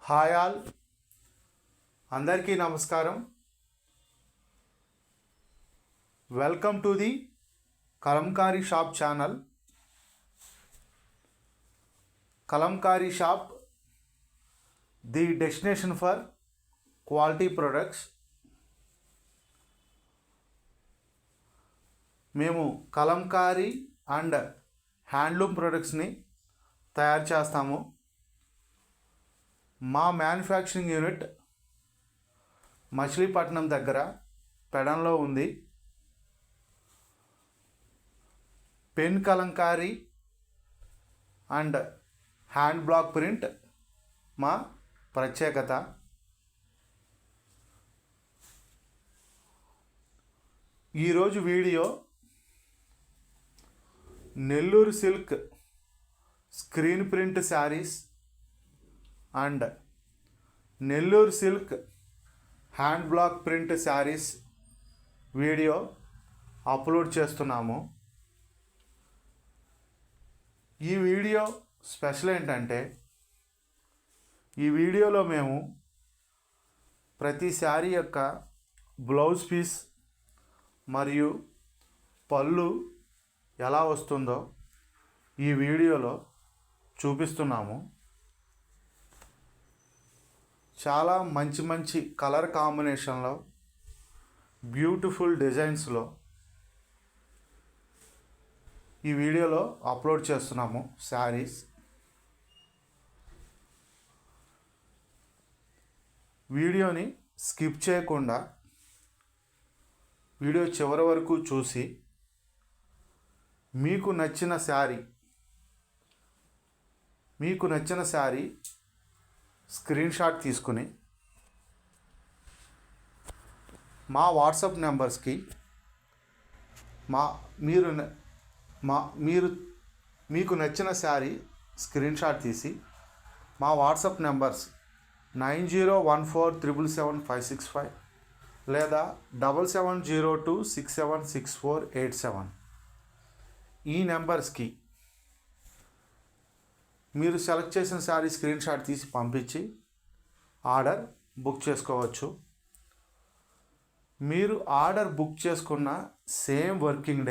Hi all, అందరికీ నమస్కారం. Welcome to the Kalamkari shop channel. Kalamkari shop, the destination for quality products. మేము Kalamkari and handloom ప్రొడక్ట్స్ని తయారు చేస్తాము. మా మ్యానుఫ్యాక్చరింగ్ యూనిట్ మచిలీపట్నం దగ్గర పెడంలో ఉంది. Pen Kalamkari and hand black print మా ప్రత్యేకత. ఈరోజు video Nellore silk screen print saris and Nellore silk hand black print saris video upload చేస్తున్నాము. ఈ వీడియో స్పెషల్ ఏంటంటే, ఈ వీడియోలో మేము ప్రతి శారీ యొక్క బ్లౌజ్ పీస్ మరియు పళ్ళు ఎలా వస్తుందో ఈ వీడియోలో చూపిస్తున్నాము. చాలా మంచి మంచి కలర్ కాంబినేషన్లో, బ్యూటిఫుల్ డిజైన్స్లో ఈ వీడియోలో అప్లోడ్ చేస్తున్నాము శారీస్. వీడియోని స్కిప్ చేయకుండా వీడియో చివరి వరకు చూసి మీకు నచ్చిన శారీ స్క్రీన్ షాట్ తీసుకుని మా వాట్సాప్ నెంబర్స్కి మీకు నచ్చిన శారీ స్క్రీన్ షాట్ తీసి మా వాట్సాప్ నెంబర్స్ 9014777565 లేదా 7702676487 ఈ నెంబర్స్కి మీరు సెలెక్ట్ చేసిన శారీ స్క్రీన్ షాట్ తీసి పంపించి ఆర్డర్ బుక్ చేసుకోవచ్చు. మీరు ఆర్డర్ బుక్ చేసుకున్న సేమ్ వర్కింగ్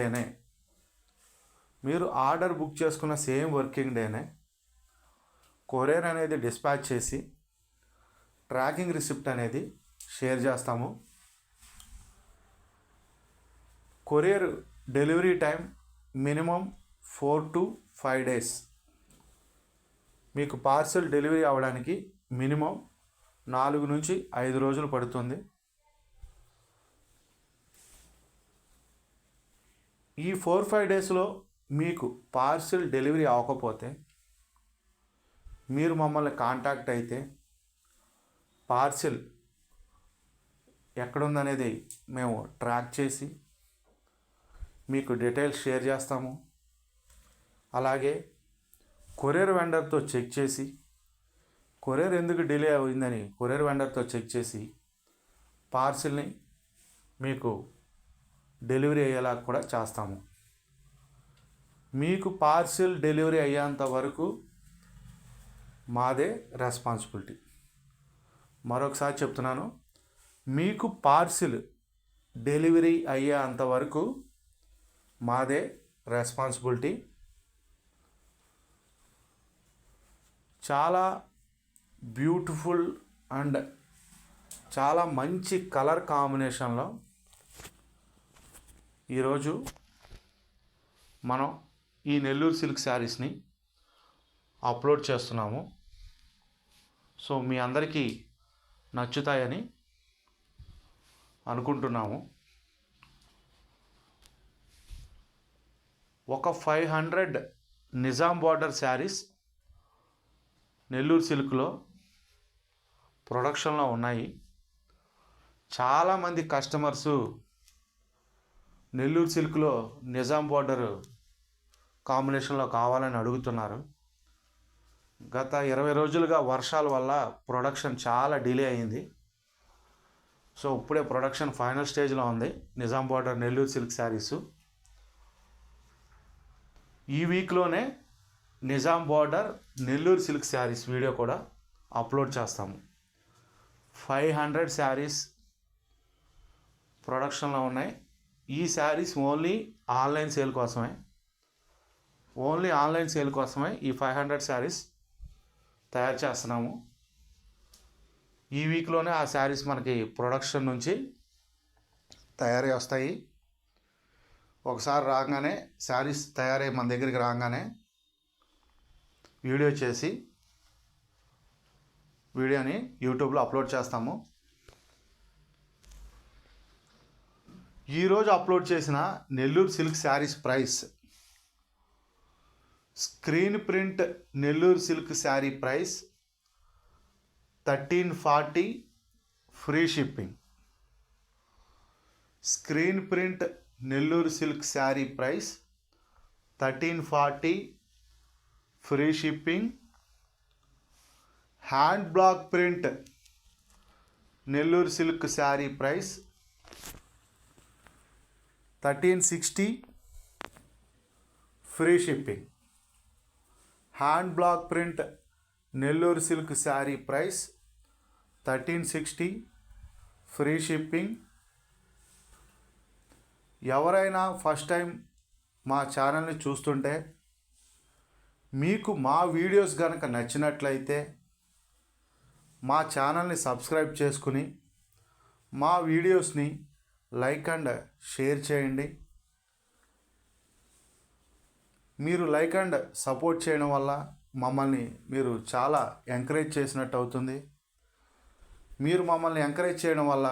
డేనే కొరియర్ అనేది డిస్పాచ్ చేసి ట్రాకింగ్ రిసిప్ట్ అనేది షేర్ చేస్తాము. Courier delivery time minimum 4 to 5 days. మీకు పార్సల్ డెలివరీ అవ్వడానికి మినిమం 4 నుంచి 5 రోజులు పడుతుంది. ఈ 4-5 డేస్లో మీకు పార్సల్ డెలివరీ అవ్వకపోతే మీరు మమ్మల్ని కాంటాక్ట్ అయితే పార్సల్ ఎక్కడుందనేది మేము ట్రాక్ చేసి మీకు డీటెయిల్స్ షేర్ చేస్తాము. అలాగే కొరియర్ వెండర్తో చెక్ చేసి, కొరియర్ ఎందుకు డిలే అయిందని కొరియర్ వెండర్తో చెక్ చేసి పార్సిల్ని మీకు డెలివరీ అయ్యేలా కూడా చేస్తాము. మీకు పార్సిల్ డెలివరీ అయ్యేంత వరకు మాదే రెస్పాన్సిబిలిటీ. మరొకసారి చెప్తున్నాను, మీకు పార్సిల్ డెలివరీ అయ్యేంత వరకు మాదే రెస్పాన్సిబిలిటీ. చాలా బ్యూటిఫుల్ అండ్ చాలా మంచి కలర్ కాంబినేషన్లో ఈరోజు మనం ఈ నెల్లూరు సిల్క్ శారీస్ని అప్లోడ్ చేస్తున్నాము. సో మీ అందరికీ నచ్చుతాయని అనుకుంటున్నాము. ఒక 500 నిజాం బార్డర్ శారీస్ నెల్లూరు సిల్క్లో ప్రొడక్షన్లో ఉన్నాయి. చాలామంది కస్టమర్సు నెల్లూరు సిల్క్లో నిజాం బార్డర్ కాంబినేషన్లో కావాలని అడుగుతున్నారు. గత 20 రోజులుగా వర్షాల వల్ల ప్రొడక్షన్ చాలా డిలే అయింది. సో ఇప్పుడే ప్రొడక్షన్ ఫైనల్ స్టేజ్లో ఉంది నిజాం బార్డర్ నెల్లూరు సిల్క్ శారీసు. ఈ వీక్లోనే Nizam border Nellore silk saris video కూడా అప్లోడ్ చేస్తాము. 500 శారీస్ ప్రొడక్షన్లో ఉన్నాయి. ఈ శారీస్ ఓన్లీ ఆన్లైన్ సేల్ కోసమే, ఈ 500 శారీస్ తయారు చేస్తున్నాము. ఈ వీక్లోనే ఆ శారీస్ మనకి ప్రొడక్షన్ నుంచి తయారై వస్తాయి. ఒకసారి రాగానే శారీస్ తయారై మన దగ్గరికి రాగానే వీడియో చేసి వీడియోని యూట్యూబ్లో అప్లోడ్ చేస్తాము. ఈరోజు అప్లోడ్ చేసిన Nellore silk saris price, screen print Nellore silk sari price 1340 free shipping. Screen print Nellore silk sari price 1340 free shipping. Hand black print Nellore silk sari price 1360 free shipping. Hand black print Nellore silk sari price 1360 free shipping. ఎవరైనా first time మా ఛానల్ని చూస్తుంటే మీకు మా videos కనుక నచ్చినట్లయితే మా ఛానల్ని సబ్స్క్రైబ్ చేసుకుని మా వీడియోస్ని లైక్ అండ్ షేర్ చేయండి. మీరు లైక్ అండ్ సపోర్ట్ చేయడం వల్ల మమ్మల్ని మీరు చాలా ఎంకరేజ్ చేసినట్టు అవుతుంది. మీరు మమ్మల్ని ఎంకరేజ్ చేయడం వల్ల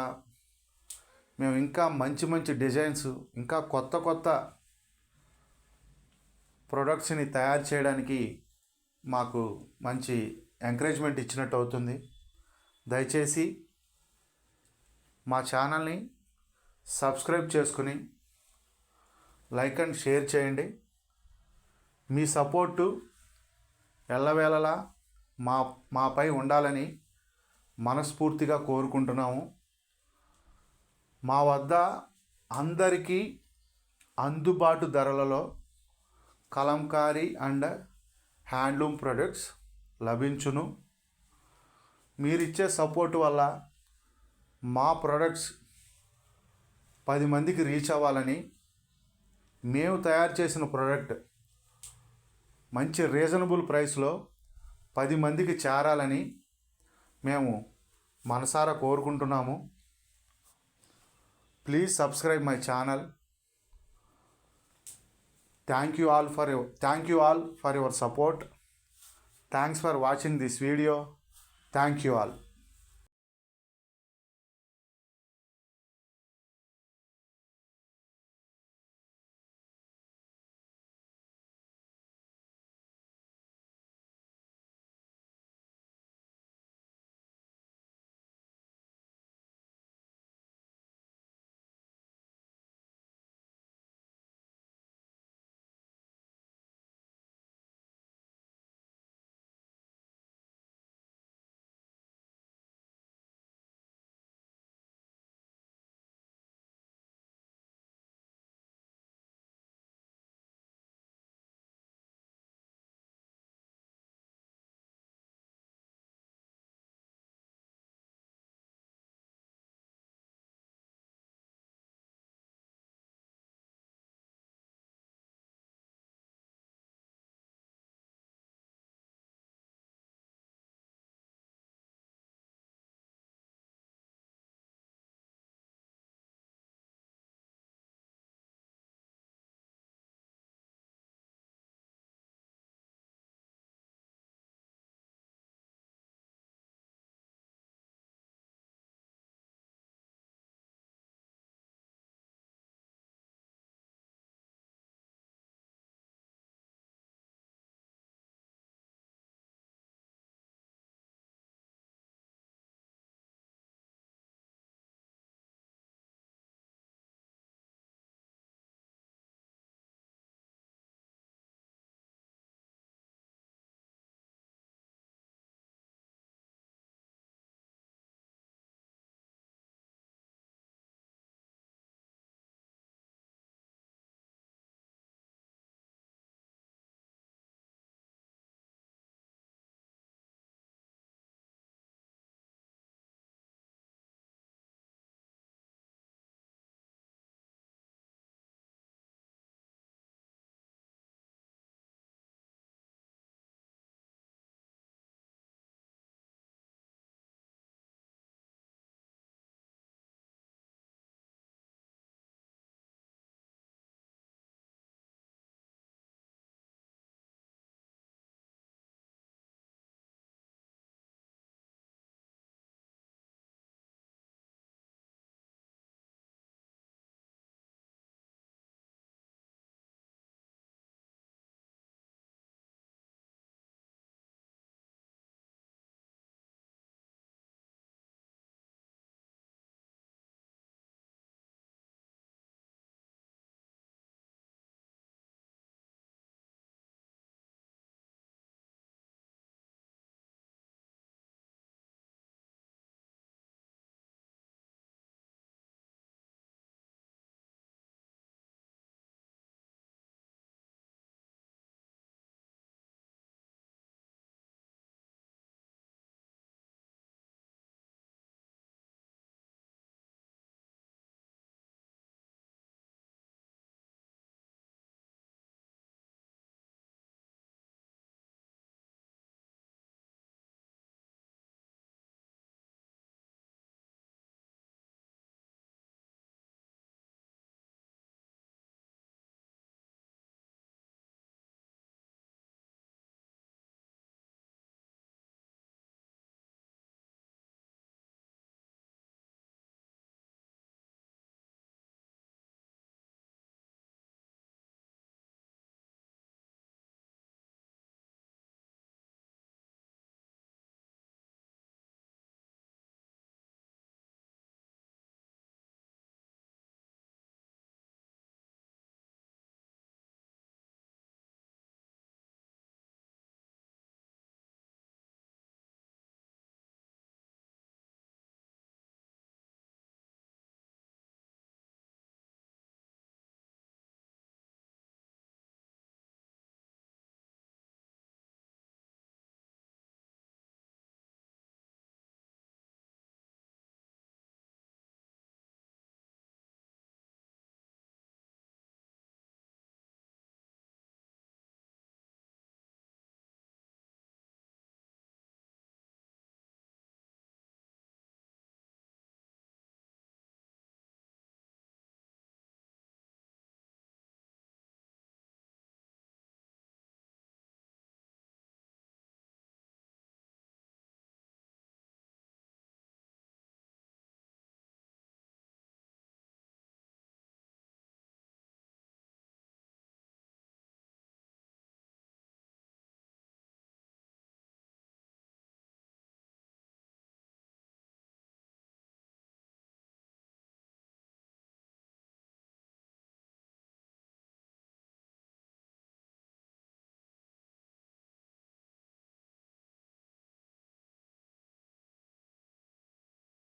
మేము ఇంకా మంచి మంచి డిజైన్స్, ఇంకా కొత్త కొత్త ప్రొడక్ట్స్ని తయారు చేయడానికి మాకు మంచి ఎంకరేజ్మెంట్ ఇచ్చినట్టు అవుతుంది. దయచేసి మా ఛానల్ని సబ్స్క్రైబ్ చేసుకుని లైక్ అండ్ షేర్ చేయండి. మీ సపోర్టు ఎల్లవేళలా మాపై ఉండాలని మనస్ఫూర్తిగా కోరుకుంటున్నాము. మా వద్ద అందరికీ అందుబాటు ధరలలో కలంకారీ అండ్ హ్యాండ్లూమ్ ప్రొడక్ట్స్ లభించును. మీరిచ్చే సపోర్టు వల్ల మా ప్రొడక్ట్స్ 10 మందికి రీచ్ అవ్వాలని, మేము తయారు చేసిన ప్రోడక్ట్ మంచి రీజనబుల్ ప్రైస్లో 10 మందికి చేరాలని మేము మనసారా కోరుకుంటున్నాము. Please subscribe my channel. Thank you all for your support. Thanks for watching this video. Thank you all.